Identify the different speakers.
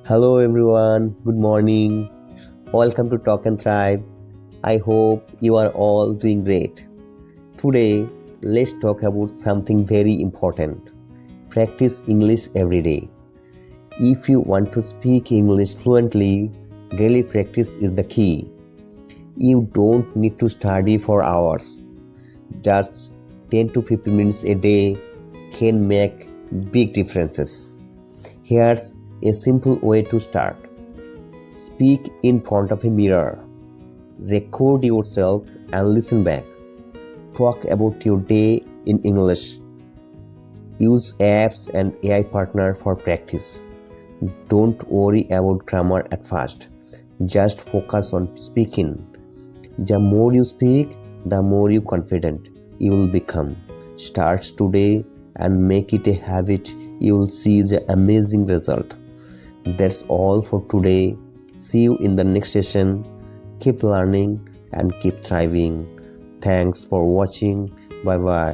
Speaker 1: Hello everyone, good morning. Welcome to Talk and Thrive. I hope you are all doing great. Today, let's talk about something very important. Practice English every day. If you want to speak English fluently, daily practice is the key. You don't need to study for hours. Just 10 to 15 minutes a day can make big differences. Here's a simple way to start. Speak in front of a mirror. Record yourself and listen back. Talk about your day in English. Use apps and AI partner for practice. Don't worry about grammar at first. Just focus on speaking. The more you speak, the more you confident you will become. Start today and make it a habit. You will see the amazing result. That's all for today. See you in the next session. Keep learning and keep thriving. Thanks for watching. Bye bye.